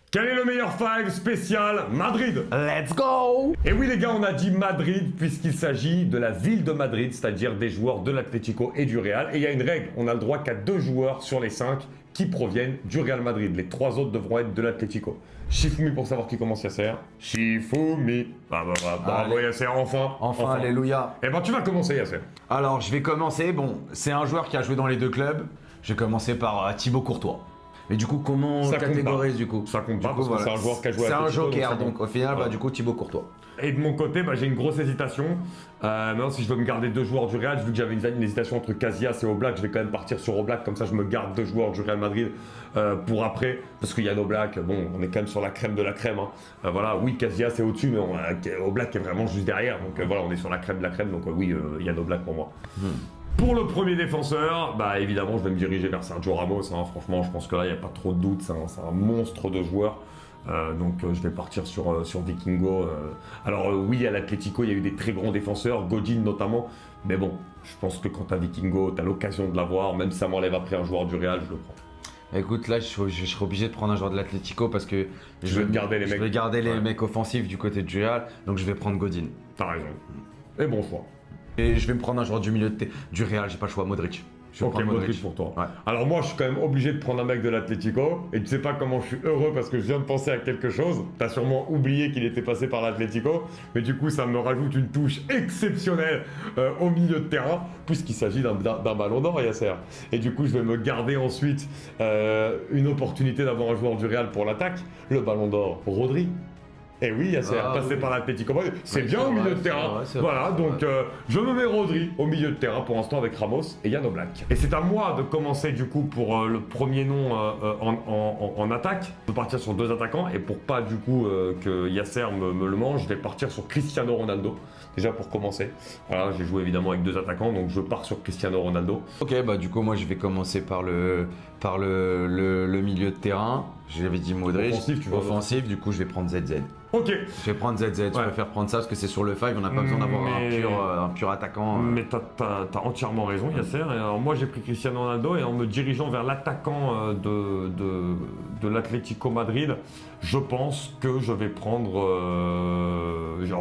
Quel est le meilleur five spécial Madrid? Let's go! Et oui les gars, on a dit Madrid puisqu'il s'agit de la ville de Madrid, c'est-à-dire des joueurs de l'Atlético et du Real. Et il y a une règle, on a le droit qu'à 2 joueurs sur les 5 qui proviennent du Real Madrid. Les 3 autres devront être de l'Atlético. Shifumi pour savoir qui commence Yasser. Shifumi. Bravo Yasser, enfin. Alléluia. Eh ben tu vas commencer Yasser. Alors, je vais commencer. Bon, c'est un joueur qui a joué dans les deux clubs. Je vais commencer par Thibaut Courtois. Mais du coup, comment on Ça compte catégorise pas. du coup? Ça compte pas Du coup, parce que c'est un joueur qui a joué à C'est un l'Atlético, joker, ça donc compte. au final, Voilà. du coup, Thibaut Courtois. Et de mon côté, j'ai une grosse hésitation. Maintenant, si je veux me garder 2 joueurs du Real, vu que j'avais une hésitation entre Casillas et Oblak, je vais quand même partir sur Oblak. Comme ça, je me garde 2 joueurs du Real Madrid pour après. Parce qu'il y a Oblak, bon, on est quand même sur la crème de la crème. Hein. Voilà, oui, Casillas est au-dessus, mais Oblak est vraiment juste derrière. Donc voilà, on est sur la crème de la crème. Donc oui, il y a Oblak pour moi. Pour le premier défenseur, évidemment, je vais me diriger vers Sergio Ramos. Hein. Franchement, je pense que là, il n'y a pas trop de doute. C'est un monstre de joueur. Je vais partir sur Vikingo. Alors oui, à l'Atlético, il y a eu des très grands défenseurs, Godin notamment. Mais bon, je pense que quand tu as Vikingo, tu as l'occasion de l'avoir. Même si ça m'enlève après un joueur du Real, je le prends. Écoute, là, je serai obligé de prendre un joueur de l'Atlético parce que Je vais garder les je mecs. vais garder les Ouais. mecs offensifs du côté du Real. Donc, je vais prendre Godin. T'as raison. Et bon choix. Et je vais me prendre un joueur du milieu du Real. J'ai pas le choix, Modric. Je vais Ok, prendre Modric pour toi. Ouais. Alors moi, je suis quand même obligé de prendre un mec de l'Atlético. Et tu sais pas comment je suis heureux parce que je viens de penser à quelque chose. T'as sûrement oublié qu'il était passé par l'Atlético. Mais du coup, ça me rajoute une touche exceptionnelle au milieu de terrain. Puisqu'il s'agit d'un ballon d'or, Yasser. Et du coup, je vais me garder ensuite une opportunité d'avoir un joueur du Real pour l'attaque. Le ballon d'or, Rodri. Et oui, Yasser, passé oui. par l'Atlético. C'est Ouais, bien c'est au milieu vrai, de c'est terrain. vrai, c'est Voilà, vrai, donc c'est vrai. je me mets Rodri au milieu de terrain pour l'instant avec Ramos et Yann Oblak. Et c'est à moi de commencer du coup pour le premier nom en attaque. Je vais partir sur 2 attaquants et pour pas du coup que Yasser me le mange, je vais partir sur Cristiano Ronaldo. Déjà pour commencer. Voilà, j'ai joué évidemment avec 2 attaquants, donc je pars sur Cristiano Ronaldo. Ok, du coup, moi, je vais commencer par le milieu de terrain. J'avais dit Modric. Offensif, tu vois. Offensif, du coup, je vais prendre ZZ. Ok. Je vais prendre ZZ. Je préfère prendre ça parce que c'est sur le 5. On n'a pas besoin d'avoir un pur attaquant. Mais t'as entièrement raison, Yasser. Et alors moi, j'ai pris Cristiano Ronaldo et en me dirigeant vers l'attaquant de l'Atlético Madrid, je pense que je vais prendre.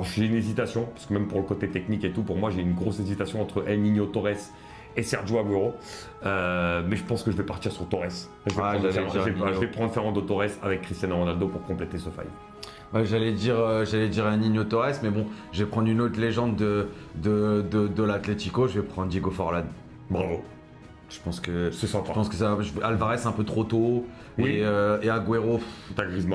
J'ai une hésitation, parce que même pour le côté technique et tout, pour moi, j'ai une grosse hésitation entre El Niño Torres et Sergio Agüero. Mais je pense que je vais partir sur Torres. Je vais prendre Fernando Torres avec Cristiano Ronaldo pour compléter ce five. J'allais dire un Niño Torres, mais bon, je vais prendre une autre légende de l'Atlético. Je vais prendre Diego Forlán. Bravo. Je pense que C'est sympa. Alvarez un peu trop tôt Oui. et Agüero. T'as Griezmann.